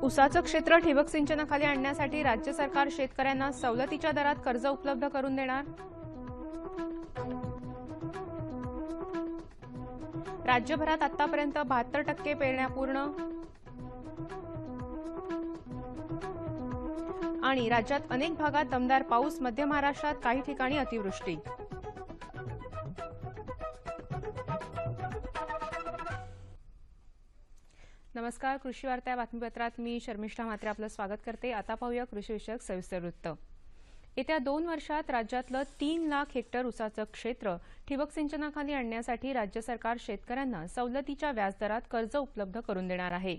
ऊसाचं क्षेत्र ठिबक सिंचनाखाली आणण्यासाठी राज्य सरकार शेतकऱ्यांना सवलतीच्या दरात कर्ज उपलब्ध करून देणार। राज्यभरात आतापर्यंत 72% पेरण्या पूर्ण। आणि राज्यात अनेक भागात दमदार पाऊस, मध्य महाराष्ट्रात काही ठिकाणी अतिवृष्टी। नमस्कार, कृषी वार्ता या बातमीपत्रात मी शर्मिष्ठा म्हात्रे आपलं स्वागत करते। आता पाहूया कृषी विषयक सविस्तर वृत्त। येत्या 2 वर्षात राज्यातलं 3 लाख हेक्टर ऊसाचं क्षेत्र ठिबक सिंचनाखाली आणण्यासाठी राज्य सरकार शेतकऱ्यांना सवलतीच्या व्याजदरात कर्ज उपलब्ध करून देणार आहे।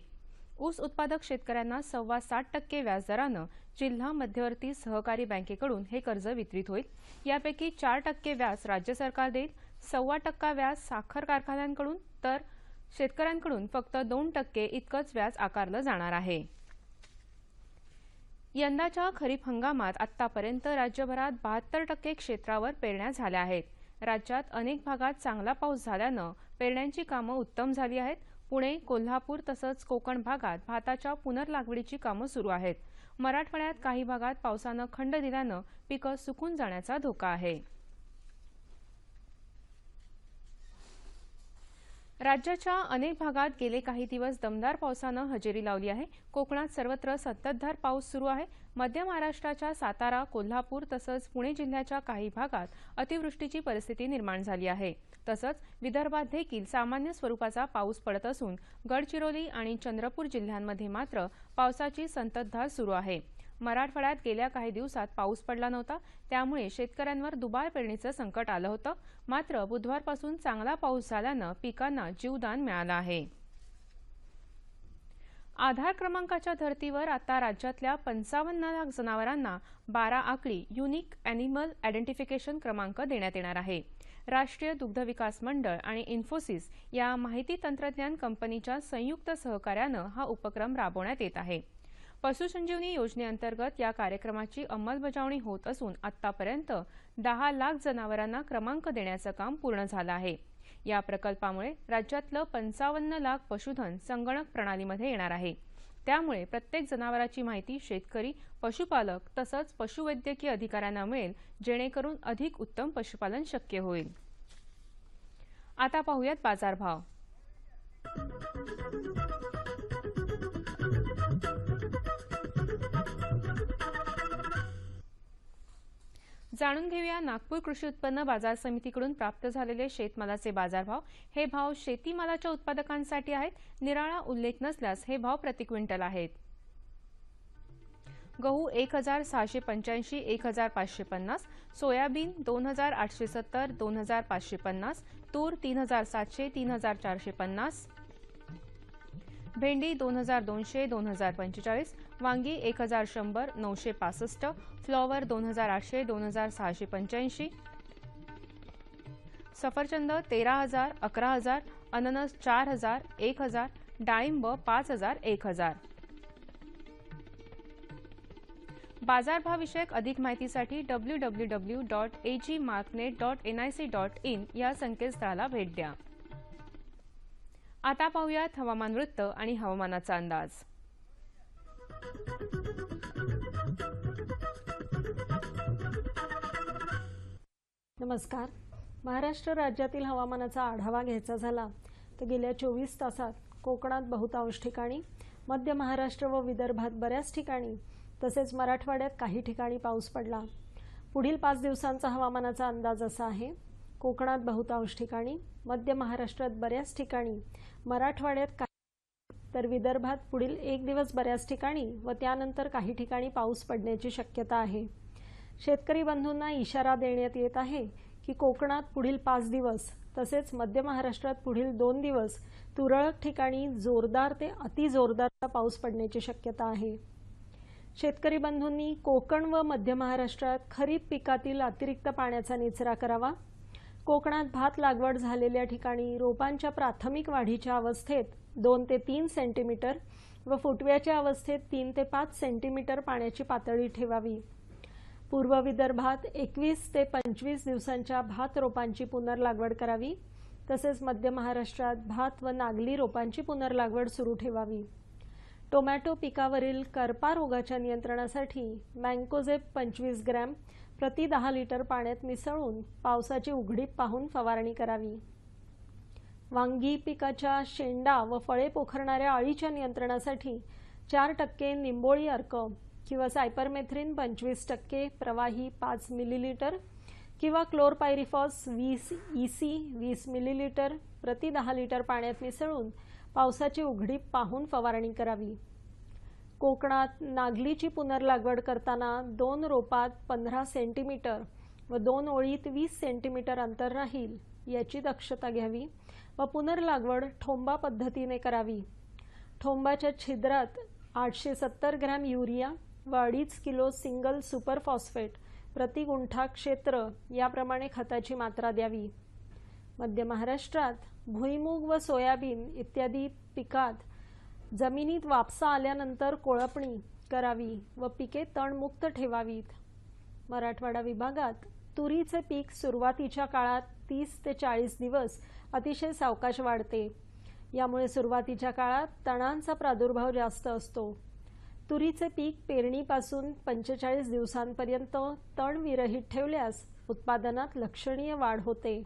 ऊस उत्पादक शेतकऱ्यांना 7.25% व्याजदरानं जिल्हा मध्यवर्ती सहकारी बँकेकडून हे कर्ज वितरित होईल। यापैकी 4% व्याज राज्य सरकार देईल, 1.25% व्याज साखर कारखान्यांकडून तर शेतकऱ्यांकडून फक्त 2% इतकंच व्याज आकारलं जाणार आहे। यंदाच्या खरीप हंगामात आतापर्यंत राज्यभरात 72% क्षेत्रावर पेरण्या झाल्या आहेत। राज्यात अनेक भागात चांगला पाऊस झाल्यानं पेरण्यांची कामं उत्तम झाली आहेत। पुणे, कोल्हापूर तसंच कोकण भागात भाताच्या पुनर्लागवडीची कामं सुरू आहेत। मराठवाड्यात काही भागात पावसानं खंड दिल्यानं पिकं सुकून जाण्याचा धोका आहे। राज्याच्या अनेक भागात गेले काही दिवस दमदार पावसानं हजेरी लावली आहे। कोकणात सर्वत्र संततधार पाऊस सुरू आहे। मध्य महाराष्ट्राच्या सातारा, कोल्हापूर तसंच पुणे जिल्ह्याच्या काही भागात अतिवृष्टीची परिस्थिती निर्माण झाली आहे। तसंच विदर्भात देखील सामान्य स्वरूपाचा पाऊस पडत असून गडचिरोली आणि चंद्रपूर जिल्ह्यांमध्ये मात्र पावसाची संततधार सुरू आहे। मराठवाड्यात गेल्या काही दिवसात पाऊस पडला नव्हता, त्यामुळे शेतकऱ्यांवर दुबार पेरणीचं संकट आलं होतं। मात्र बुधवारपासून चांगला पाऊस झाल्यानं पिकांना जीवदान मिळालं आहे। आधार क्रमांकाच्या धर्तीवर आता राज्यातल्या 55 लाख जनावरांना 12 आकडी युनिक ॲनिमल आयडेंटिफिकेशन क्रमांक देण्यात येणार आहे। राष्ट्रीय दुग्ध विकास मंडळ आणि इन्फोसिस या माहिती तंत्रज्ञान कंपनीच्या संयुक्त सहकार्यानं हा उपक्रम राबवण्यात येत आहे। पशुसंजीवनी योजनेअंतर्गत या कार्यक्रमाची अंमलबजावणी होत असून आतापर्यंत 10 लाख जनावरांना क्रमांक देण्याचं काम पूर्ण झालं आहे। या प्रकल्पामुळे राज्यातलं 55 लाख पशुधन संगणक प्रणालीमध्ये येणार आहे। त्यामुळे प्रत्येक जनावराची माहिती शेतकरी, पशुपालक तसंच पशुवैद्यकीय अधिकाऱ्यांना मिळेल, जेणेकरून अधिक उत्तम पशुपालन शक्य होईल। आता पाहूयात बाजारभाव। जाणून घेऊया नागपूर कृषी उत्पन्न बाजार समितीकडून प्राप्त झालेले शेतमालाचे बाजारभाव। हे भाव शेतीमालाच्या उत्पादकांसाठी आहेत। निराळा उल्लेख नसल्यास हे भाव प्रति क्विंटल आहेत। गहू 1685, 1550, सोयाबीन 2870, 2550, तूर 3700, 3450, भेंडी 2200, 2045, वांगी 1100, 965, फ्लॉवर 2800, 2685, सफरचंद 13000, 11000, अननस 4000, 1000, डाळिंब 5000, 1000। बाजारभावाविषयक अधिक माहितीसाठी www.agmarknet.nic.in या संकेतस्थळाला भेट द्या। आता पाहूयात हवामान वृत्त आणि हवामानाचा अंदाज। नमस्कार। महाराष्ट्र राज्यातील हवामानाचा आढावा घ्यायचा झाला तर गेल्या 24 तासात कोकणात बहुतांश ठिकाणी, मध्य महाराष्ट्र व विदर्भात बऱ्याच ठिकाणी तसेच मराठवाड्यात काही ठिकाणी पाऊस पडला। पुढील 5 दिवसांचा हवामानाचा अंदाज असा आहे। कोकणात बहुतांश ठिकाणी, मध्य महाराष्ट्रात बऱ्याच ठिकाणी, मराठवाड्यात काही तर विदर्भात पुढील 1 दिवस बऱ्याच ठिकाणी व त्यानंतर काही ठिकाणी पाऊस पडण्याची शक्यता आहे। शेतकरी बंधूंना इशारा देण्यात येत आहे की कोकणात पुढील 5 दिवस तसेच मध्य महाराष्ट्रात पुढील 2 दिवस तुरळक ठिकाणी जोरदार ते अतिजोरदार पाऊस पडण्याची शक्यता आहे। शेतकरी बंधूंनी कोकण व मध्य महाराष्ट्रात खरीप पिकातील अतिरिक्त पाण्याचा निचरा करावा। कोकणात भात लागवड झालेल्या ठिकाणी रोपांच्या प्राथमिक वाढीच्या अवस्थेत 2 ते 3 सेंटीमीटर व फुटव्याच्या अवस्थेत 3 ते 5 सेंटीमीटर पाण्याची पातळी ठेवावी। पूर्व विदर्भात 21 ते 25 दिवसांच्या भात रोपांची पुनर्लागवड करावी। तसेच मध्य महाराष्ट्रात भात व नागली रोपांची पुनर्लागवड सुरू ठेवावी। टोमॅटो पिकावरील करपा रोगाच्या नियंत्रणासाठी मँकोझेब 25 ग्रॅम प्रति 10 लिटर पाण्यात मिसळून पावसाची उघडीप पाहून फवारणी करावी। वांगी पिकाच्या शेंडा व फळे पोखरणाऱ्या अळीच्या नियंत्रणासाठी 4% निंबोळी अर्क किंवा सायपरमेथ्रिन 25%, प्रवाही 5 मिलीलिटर किंवा क्लोरपायरिफॉस 20 EC 20 मिलीलिटर प्रति 10 लिटर पाण्यात मिसळून पावसाची उघडीप पाहून फवारणी करावी। कोकणात नागलीची पुनर्लागवड करताना 2 रोपात 15 सेंटीमीटर व 2 ओळीत 20 सेंटीमीटर अंतर राहील याची दक्षता घ्यावी व पुनर्लागवड ठोंबा पद्धतीने करावी। ठोंबाच्या छिद्रात 870 ग्रॅम युरिया व 2.5 किलो सिंगल सुपर फॉस्फेट प्रति गुंठा क्षेत्र याप्रमाणे खताची मात्रा द्यावी। मध्य महाराष्ट्रात भुईमूग व सोयाबीन इत्यादी पिकात जमिनीत वापसा आल्यानंतर कोळपणी करावी व पिके तणमुक्त ठेवावीत। मराठवाडा विभागात तुरीचे पीक सुरुवातीच्या काळात 30 ते 40 दिवस अतिशय सावकाश वाढते। यामुळे सुरुवातीच्या काळात तणांचा प्रादुर्भाव जास्त असतो। तुरीचे पीक पेरणीपासून 45 दिवसांपर्यंत तण विरहित ठेवल्यास उत्पादनात लक्षणीय वाढ होते।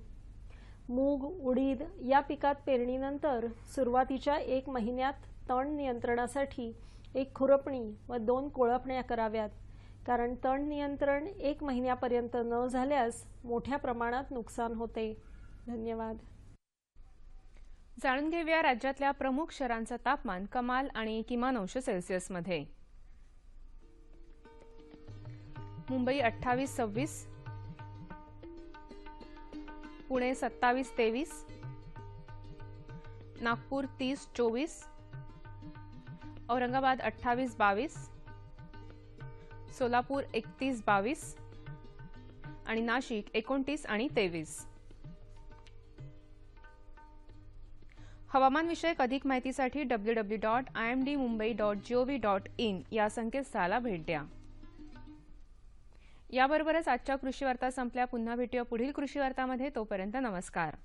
मूग, उडीद या पिकात पेरणीनंतर सुरुवातीच्या 1 महिन्यात तण नियंत्रणासाठी 1 खुरपणी व 2 कोळपण्या कराव्यात, कारण तण नियंत्रण 1 महिन्यापर्यंत न झाल्यास मोठ्या प्रमाणात नुकसान होते। धन्यवाद। जाणून घेऊया राज्यातल्या प्रमुख शहरांचं तापमान कमाल आणि किमान अंश सेल्सिअसमध्ये। मुंबई 28-26, पुणे 27-23, नागपूर 30-24, औरंगाबाद 28-22, सोलापूर 31-22 आणि नाशिक 29 आणि 23। हवामानविषयक अधिक माहितीसाठी www.imdmumbai.gov.in या संकेतस्थळाला भेट द्या। याबरोबरच आजच्या कृषी वार्ता संपल्या। पुन्हा भेटूया पुढील कृषी वार्तामध्ये। तोपर्यंत नमस्कार।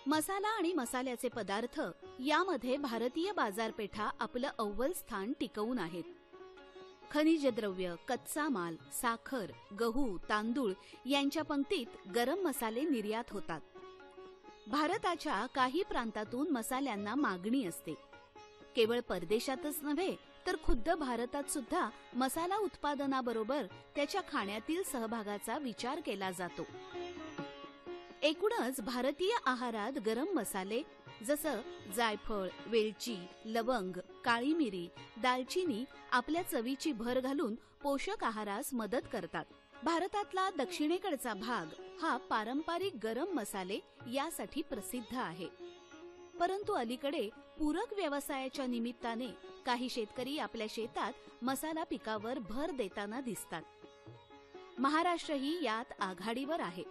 मसाला आणि मसाल्याचे पदार्थ यामध्ये भारतीय बाजारपेठा आपलं अव्वल स्थान टिकवून आहेत। खनिज द्रव्य, कच्चा माल, साखर, गहू, तांदूळ यांच्या पंक्तीत गरम मसाले निर्यात होतात। भारताच्या काही प्रांतातून मसाल्यांना मागणी असते। केवळ परदेशातच नव्हे तर खुद्द भारतात सुद्धा मसाला उत्पादनाबरोबर त्याच्या खाण्यातील सहभागाचा विचार केला जातो। एकूणच भारतीय आहारात गरम मसाले जसं जायफळ, वेलची, लवंग, काळी मिरी, दालचिनी आपल्या चवीची भर घालून पोषक आहारास मदत करतात। भारतातला दक्षिणेकडचा भाग हा पारंपरिक गरम मसाले यासाठी प्रसिद्ध आहे। परंतु अलीकडे पूरक व्यवसायाच्या निमित्ताने काही शेतकरी आपल्या शेतात मसाला पिकावर भर देताना दिसतात। महाराष्ट्रही यात आघाडीवर आहे।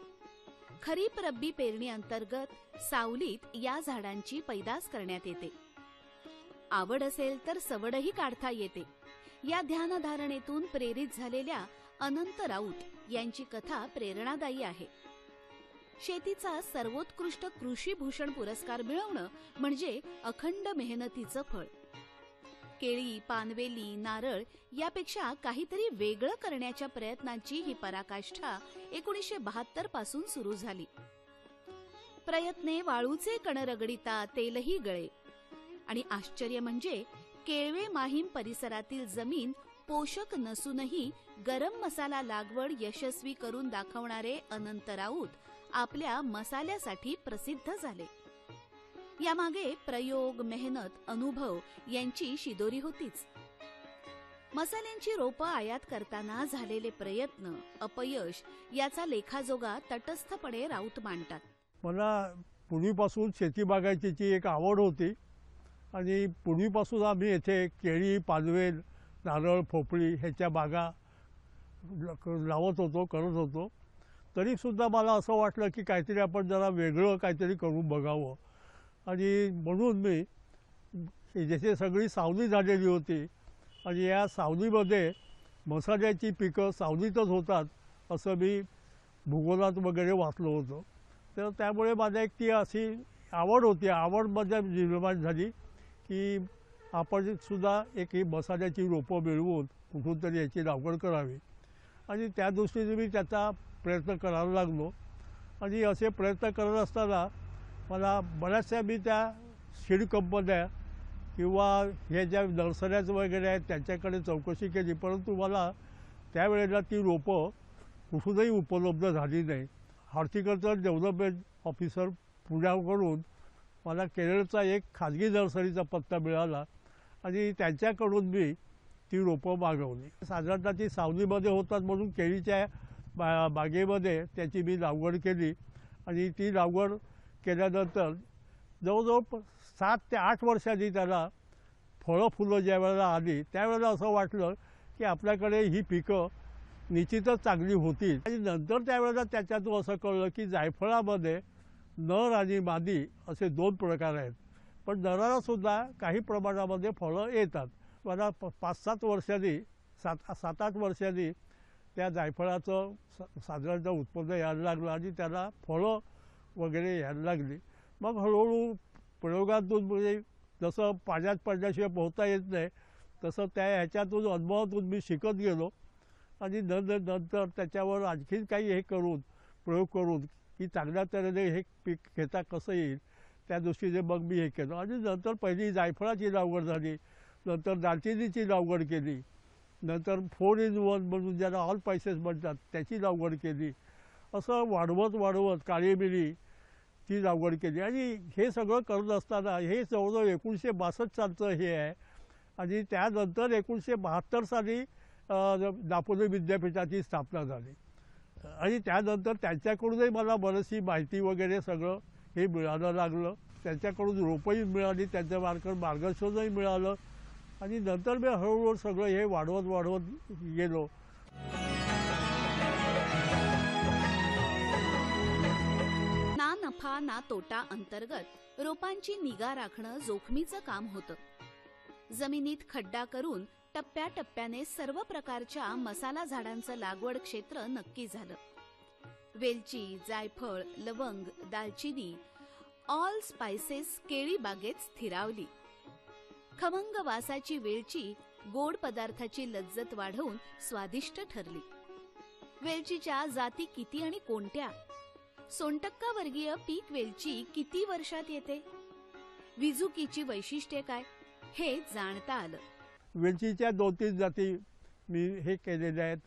खरीप रब्बी पेरणी अंतर्गत सावलीत या झाडांची पैदास करण्यात येते। आवड असेल तर सवडही काढता येते। या ध्यानधारणेतून प्रेरित झालेल्या अनंत राऊत यांची कथा प्रेरणादायी आहे। शेतीचा सर्वोत्कृष्ट कृषी भूषण पुरस्कार मिळवणं म्हणजे अखंड मेहनतीचं फळ। केळी, पानवेली, नारळ यापेक्षा काहीतरी वेगळं करण्याच्या प्रयत्नांची ही पराकाष्ठा 1972 पासून सुरू झाली। प्रयत्ने वाळूचे कण रगडिता तेलही गळे आणि आश्चर्य म्हणजे केळवे माहीम परिसरातील जमीन पोषक नसूनही गरम मसाला लागवड यशस्वी करून दाखवणारे अनंत राऊत आपल्या मसाल्यासाठी प्रसिद्ध झाले। यामागे प्रयोग, मेहनत, अनुभव यांची शिदोरी होतीच। मसाल्यांची रोपं आयात करताना झालेले प्रयत्न, अपयश याचा लेखाजोगा तटस्थपणे राऊत मांडतात। मला पूर्वीपासून शेती बागायतीची एक आवड होती आणि पूर्वीपासून आम्ही येथे केळी, पानवेल, नारळ, पोपळी ह्याच्या बागा लावत होतो, करत होतो. तरीसुद्धा मला असं वाटलं की काहीतरी आपण जरा वेगळं काहीतरी करून बघावं. आणि म्हणून मी जसे सगळी सावली झालेली होती आणि या सावलीमध्ये मसाल्याची पिकं सावलीतच होतात असं मी भूगोलात वगैरे वाचलं होतं. तर त्यामुळे माझ्या एक ती अशी आवड होती, आवड माझ्या निर्माण झाली की आपण सुद्धा एक ही मसाल्याची रोपं मिळवून कुठून तरी याची लागवड करावी. आणि त्या दृष्टीने मी त्याचा प्रयत्न करायला लागलो. आणि असे प्रयत्न करत असताना मला बऱ्याचशा मी त्या सीड कंपन्या किंवा हे ज्या नर्सऱ्याज वगैरे आहेत त्यांच्याकडे चौकशी केली, परंतु मला त्यावेळेला ती रोपं कुठूनही उपलब्ध झाली नाही. हॉर्टिकल्चर डेव्हलपमेंट ऑफिसर पुण्याकडून मला केरळचा एक खाजगी नर्सरीचा पत्ता मिळाला आणि त्यांच्याकडून मी ती रोपं मागवली. साधारणतः ती सावलीमध्ये होतात म्हणून केळीच्या बागेमध्ये त्याची मी लागवड केली. आणि ती लागवड केल्यानंतर जवळजवळ 7 ते 8 वर्षांनी त्याला फळं फुलं ज्या वेळेला आली त्यावेळेला असं वाटलं की आपल्याकडे ही पिकं निश्चितच चांगली होतील. आणि नंतर त्यावेळेला त्याच्यातून असं कळलं की जायफळामध्ये नर आणि मादी असे 2 प्रकार आहेत, पण नरालासुद्धा काही प्रमाणामध्ये फळं येतात. मला 5-7 वर्षांनी 7-8 वर्षांनी त्या जायफळाचं साधारणतः उत्पन्न यायला लागलं आणि त्याला फळं वगैरे यायला लागली. मग हळूहळू प्रयोगातून म्हणजे जसं पाण्यात पडल्याशिवाय पोहता येत नाही तसं त्या ह्याच्यातून अनुभवातून मी शिकत गेलो. आणि नंतर त्याच्यावर आणखीन काही हे करून प्रयोग करून की चांगल्या तऱ्हेने हे पीक घेता कसं येईल त्या दृष्टीने मग मी हे केलं. आणि नंतर पहिली जायफळाची लागवड झाली, नंतर दालचिनीची लागवड केली, नंतर 4 in 1 म्हणून ज्याला ऑल स्पायसेस म्हणतात त्याची लागवड केली. असं वाढवत काळी मिरीची लागवड केली. आणि हे सगळं करत असताना हे जवळजवळ 1962 सालचं हे आहे. आणि त्यानंतर 1972 साली दापोली विद्यापीठाची स्थापना झाली. आणि त्यानंतर त्यांच्याकडूनही मला बरीचशी माहिती वगैरे सगळं हे मिळायला लागलं. त्यांच्याकडून रोपंही मिळाली, त्यांच्या मार्गदर्शनही मिळालं. आणि नंतर मी हळूहळू सगळं हे वाढवत गेलो. ना नफा ना तोटा अंतर्गत रोपांची निगा राखणं जोखमीचं काम होतं. जमिनीत खड्डा करून टप्प्याटप्प्याने सर्व प्रकारच्या मसाला झाडांचं लागवड क्षेत्र नक्की झालं. वेलची, जायफळ, लवंग, दालचिनी, ऑल स्पायसेस केळी बागेत स्थिरावली. खमंग वासाची वेलची गोड पदार्थाची लज्जत वाढवून स्वादिष्ट ठरली. वेलचीच्या जाती किती आणि कोणत्या? सोनटक्का वर्गीय पीक वेलची किती वर्षात येते? विजुकीची वैशिष्ट्ये काय हे जाणता आलं. वेलचीच्या 2-3 जाती मी हे केलेल्या आहेत.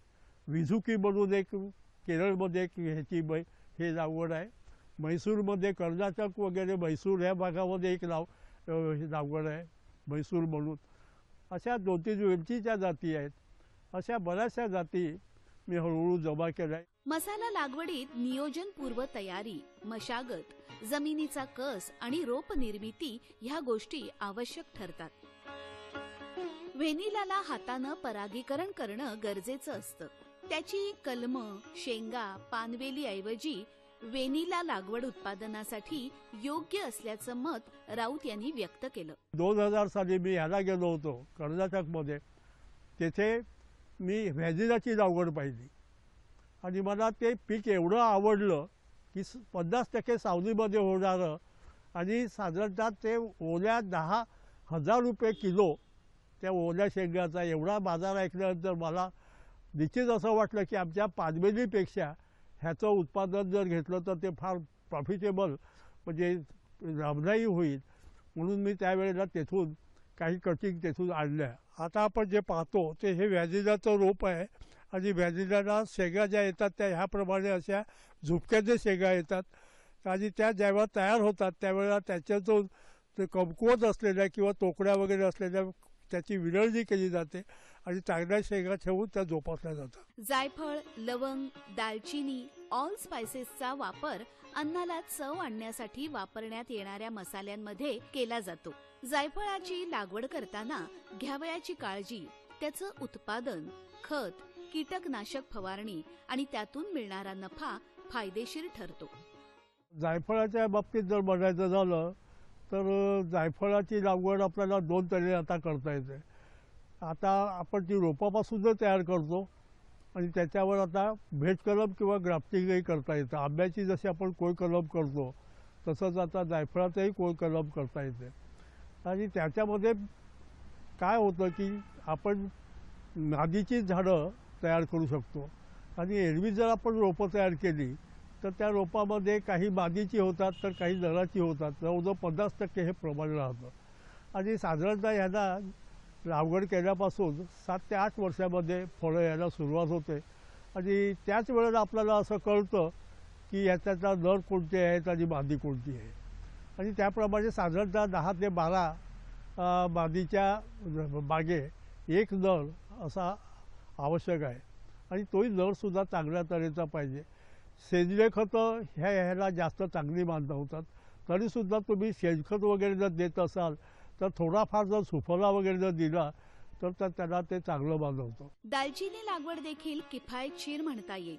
विझुकी म्हणून एक केरळमध्ये एक ह्याची हे लागवड आहे. म्हैसूरमध्ये कर्नाटक वगैरे म्हैसूर ह्या भागामध्ये एक लागवड आहे म्हैसूर म्हणून. अशा 2-3 वेलचीच्या जाती आहेत. अशा बऱ्याचशा जाती मी हळूहळू जमा केल्या. मसाला लागवडीत नियोजनपूर्व तयारी, मशागत, जमिनीचा कस आणि रोप निर्मिती ह्या गोष्टी आवश्यक ठरतात. व्हेनिलाला हातानं परागीकरण करणं गरजेचं असतं. त्याची कलमं, शेंगा, पानवेली ऐवजी व्हेनिला लागवड उत्पादनासाठी योग्य असल्याचं मत राऊत यांनी व्यक्त केलं. 2000 साली मी ह्याला गेलो होतो कर्नाटकमध्ये. तेथे मी व्हॅनिलाची लागवड पाहिली आणि मला ते पीक एवढं आवडलं की 50% सावलीमध्ये होणारं आणि साधारणतः ते ओल्या 10,000 रुपये किलो त्या ओल्या शेंगाचा एवढा बाजार ऐकल्यानंतर मला निश्चित असं वाटलं की आमच्या पानवेलीपेक्षा ह्याचं उत्पादन जर घेतलं तर ते फार प्रॉफिटेबल म्हणजे लाभदायी होईल. म्हणून मी त्यावेळेला तेथून काही कटिंग तेथून आणल्या. आता आपण जे पाहतो ते हे व्हॅनिलाचं रोप आहे आणि व्हॅनिलाला शेंगा ज्या येतात त्या ह्याप्रमाणे अशा झुपक्याच्या शेंगा येतात आणि त्या जेव्हा तयार होतात त्यावेळेला त्याच्यातून ते कमकुवत असलेल्या किंवा तोकड्या वगैरे असलेल्या त्याची विरळणी केली जाते आणि चांगल्या शेंगा ठेवून त्या जोपासल्या जातात. जायफळ, लवंग, दालचिनी, ऑल स्पायसेसचा वापर अन्नाला चव आणण्यासाठी वापरण्यात येणाऱ्या मसाल्यांमध्ये केला जातो. जायफळाची लागवड करताना घ्यावयाची काळजी, त्याचं उत्पादन, खत, कीटकनाशक फवारणी आणि त्यातून मिळणारा नफा फायदेशीर ठरतो. जायफळाच्या बाबतीत जर बघायचं झालं तर जायफळाची लागवड आपल्याला 2 तऱ्हेने आता करता येते. आता आपण ती रोपापासून तयार करतो आणि त्याच्यावर आता भेट कलम किंवा ग्राफ्टिंगही करता येतं. आंब्याची जशी आपण कोय कलम करतो तसंच आता जायफळाचंही कोय कलम करता येते. आणि त्याच्यामध्ये काय होतं की आपण नादीची झाडं तयार करू शकतो. आणि एरवी जर आपण रोपं तयार केली तर त्या रोपामध्ये काही मादीची होतात तर काही नराची होतात. जवळजवळ 50% हे प्रमाण राहतं. आणि साधारणतः ह्याला लागवड केल्यापासून 7 ते 8 वर्षामध्ये फळं यायला सुरुवात होते. आणि त्याच वेळेला आपल्याला असं कळतं की ह्याच्यातला नर कोणते आहेत आणि मादी कोणती आहे. आणि त्याप्रमाणे साधारणतः 10 ते 12 मादीच्या मागे एक नर असा आवश्यक आहे. आणि तोही नरसुद्धा चांगल्या तऱ्हेचा पाहिजे. सेंद्रिय खतं ह्याला जास्त चांगली मानवतात. तरीसुद्धा तुम्ही शेणखत वगैरे जर देत असाल तर थोडाफार जर सुफला वगैरे जर दिला तर त्याला ते चांगलं मानवतं. दालचिनी लागवड देखील किफायतशीर म्हणता येईल.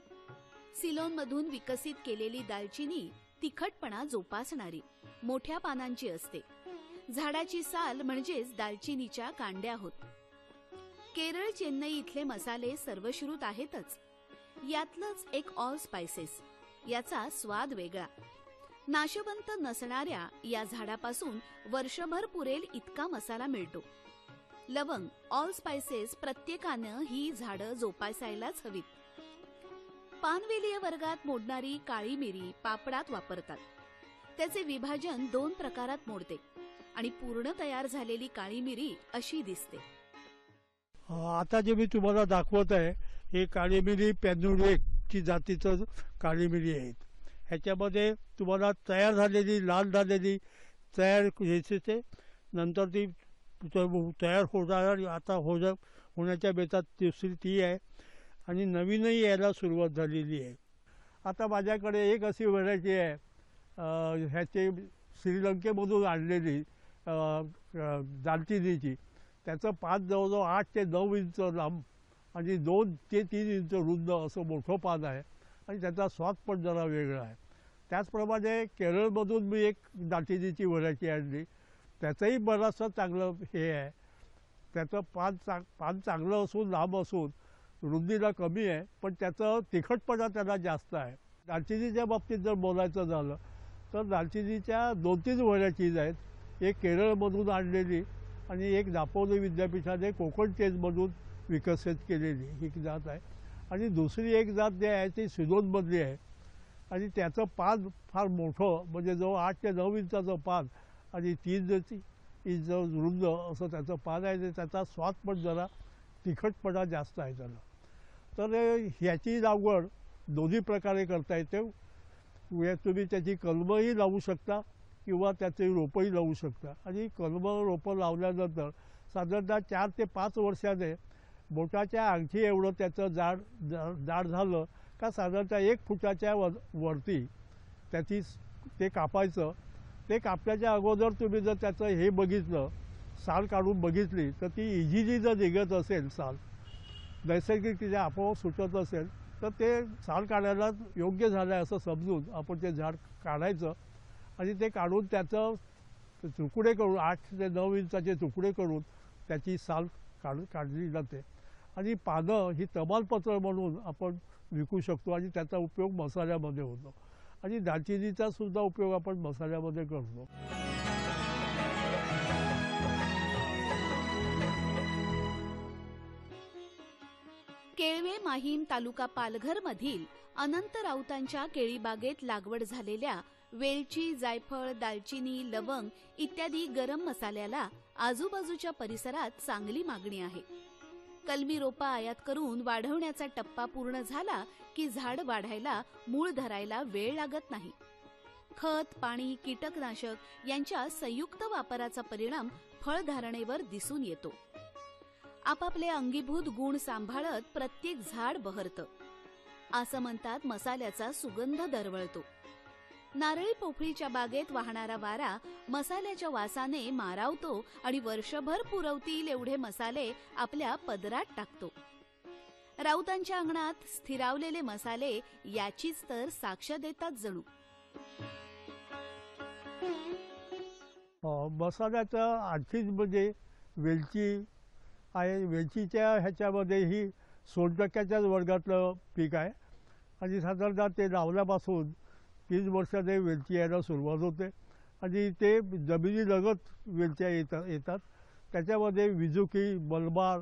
सिलोनमधून विकसित केलेली दालचिनी तिखटपणा जोपासणारी, मोठ्या पानांची असते. झाडाची साल म्हणजेच दालचिनीच्या कांड्या होत. केरळ, चेन्नई इथले मसाले सर्वश्रुत आहेतच. यातलंच एक ऑल स्पायसेस, याचा स्वाद वेगळा. नाशवंत नसणाऱ्या या झाडापासून वर्षभर पुरेल इतका मसाला मिळतो. लवंग, ऑल स्पायसेस प्रत्येकानं ही झाडं जोपासायलाच हवीत. पानवेलीय वर्गात मोडणारी काळी मिरी पापडात वापरतात. त्याचे विभाजन 2 प्रकारात मोडते आणि पूर्ण तयार झालेली काळी मिरी अशी दिसते. आता जे मी तुम्हाला दाखवत आहे हे काळी मिरी पॅन्युरेकची जातीचं काळी मिरी आहेत. ह्याच्यामध्ये तुम्हाला तयार झालेली, लाल झालेली तयार यायचे, नंतर ती तयार होणार, आता होण्याच्या बेतात दुसरी ती आहे. आणि नवीनही यायला सुरुवात झालेली आहे. आता माझ्याकडे एक अशी व्हरायटी आहे ह्याचे श्रीलंकेमधून आणलेली दालचिनीची. त्याचं पान जवळजवळ 8 ते 9 इंच लांब आणि 2 ते 3 इंच रुंद असं मोठं पान आहे. आणि त्याचा स्वाद पण जरा वेगळा आहे. त्याचप्रमाणे केरळमधून मी एक दालचिनीची व्हरायटी आणली. त्याचंही बरंचसं चांगलं हे आहे. त्याचं पान चांगलं असून, लांब असून, रुंदीला कमी आहे, पण त्याचं तिखटपणा त्याला जास्त आहे. दालचिनीच्या बाबतीत जर बोलायचं झालं तर दालचिनीच्या 2-3 व्हरायटीज आहेत. एक केरळमधून आणलेली आणि एक दापोली विद्यापीठाने कोकण चेनमधून विकसित केलेली ही जात आहे. आणि दुसरी एक जात जी आहे ती सिलोनमधली आहे. आणि त्याचं पान फार मोठं, म्हणजे जवळ 8 ते 9 इंचाचं पान आणि 3 इंच रुंद असं त्याचं पान आहे. त्याचा स्वाद पण जरा तिखटपणा जास्त आहे त्याला. तर ह्याची लागवड दोन्ही प्रकारे करता येते. तुम्ही त्याची कलमंही लावू शकता किंवा त्याचे रोपंही लावू शकता. आणि कलमं रोपं लावल्यानंतर साधारणतः 4 ते 5 वर्षाने बोटाच्या अंगठी एवढं त्याचं जाड झालं का साधारणतः 1 फुटाच्या वरती ते कापायचं. ते कापण्याच्या अगोदर तुम्ही जर त्याचं हे बघितलं, साल काढून बघितली, तर ती इझिली जर निघत असेल, साल नैसर्गिकरित्या आपोआप सुटत असेल, तर ते साल काढायला योग्य झालं आहे असं समजून आपण ते झाड काढायचं. आणि ते काढून त्याचं तुकडे करून 8 ते 9 इंचाचे तुकडे करून त्याची साल काढली जाते. आणि पानं ही तमालपत्र म्हणून आपण विकू शकतो आणि त्याचा उपयोग मसाल्यामध्ये होतो. आणि दालचिनीचा सुद्धा उपयोग आपण मसाल्यामध्ये करतो. केळवे, माहीम तालुका पालघर मधील अनंत राऊतांच्या केळीबागेत लागवड झालेल्या वेलची, जायफळ, दालचिनी, लवंग इत्यादी गरम मसाल्याला आजूबाजूच्या परिसरात चांगली मागणी आहे. कलमी रोपा आयात करून वाढवण्याचा टप्पा पूर्ण झाला की झाड वाढायला, मूळ धरायला वेळ लागत नाही. खत, पाणी, कीटकनाशक यांच्या संयुक्त वापराचा परिणाम फळधारणेवर दिसून येतो. आपापले अंगीभूत गुण सांभाळत प्रत्येक झाड बहरतं. असं म्हणतात, मसाल्याचा सुगंध दरवळतो. नारळी पोफळीच्या बागेत वाहणारा वारा मसाल्याच्या वासाने मारावतो आणि वर्षभर पुरवतील एवढे मसाले आपल्या पदरात टाकतो. राऊतांच्या अंगणात स्थिरावलेले मसाले याचीच तर साक्ष देतात जणू. मसाल्याचं आणखीच म्हणजे वेलची आहे. वेलचीच्या ह्याच्यामध्ये ही सोनटक्क्याच्याच वर्गातलं पीक आहे आणि साधारणतः ते लावल्यापासून 30 वर्षाने वेलची यायला सुरुवात होते आणि ते जमिनीलगत वेलच्या येतात. त्याच्यामध्ये विजुकी, मलबार,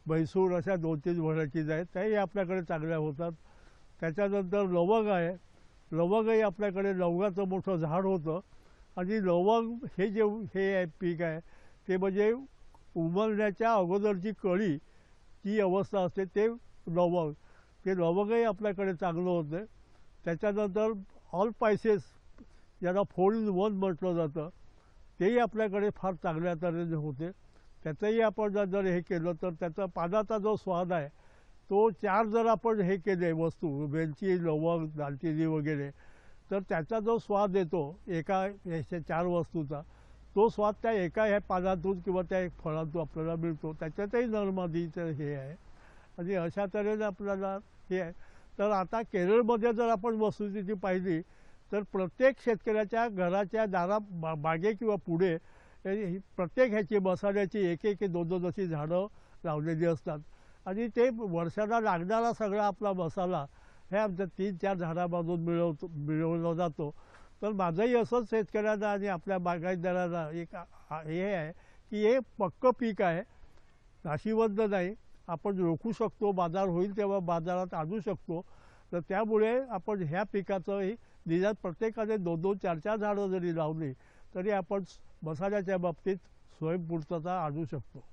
म्हैसूर अशा 2-3 व्हरायटीज आहेत, त्याही आपल्याकडे चांगल्या होतात. त्याच्यानंतर लवंग आहे. लवंगही आपल्याकडे लवंगाचं मोठं झाड होतं आणि लवंग हे पीक आहे ते म्हणजे उमलण्याच्या अगोदरची कळी जी अवस्था असते ते लवंग, ते लवंगही आपल्याकडे चांगलं होतं. त्याच्यानंतर ऑल स्पायसेस ज्याला 4-in-1 म्हटलं जातं तेही आपल्याकडे फार चांगल्या तऱ्हेने होते. त्याचंही आपण जर हे केलं तर त्याचा पानाचा जो स्वाद आहे तो 4 जर आपण हे केले वस्तू, वेलची, लवंग, दालचिनी वगैरे, तर त्याचा जो स्वाद येतो एका ह्याच्या 4 वस्तूचा, तो स्वाद त्या एका ह्या पानातून किंवा त्या एक फळातून आपल्याला मिळतो. त्याच्यातही नरमादीचं हे आहे आणि अशा तऱ्हेने आपल्याला हे आहे. तर आता केरळमध्ये जर आपण वस्तुस्थिती पाहिली तर प्रत्येक शेतकऱ्याच्या घराच्या बागे किंवा पुढे प्रत्येक ह्याची मसाल्याची 1-2 अशी झाडं लावलेली असतात आणि ते वर्षाला लागणारा सगळा आपला मसाला हे आमच्या 3-4 झाडामधून मिळवला जातो. तर माझंही असंच शेतकऱ्यांना आणि आपल्या बागायतदारांना एक हे आहे की हे पक्कं पीक आहे, नाशिवंत नाही. आपण रोखू शकतो, बाजार होईल तेव्हा बाजारात आणू शकतो. तर त्यामुळे आपण ह्या पिकाचंही निदान प्रत्येकाने 2-2, 4-4 झाडं जरी लावली तरी आपण मसाल्याच्या बाबतीत स्वयंपूर्तता आणू शकतो.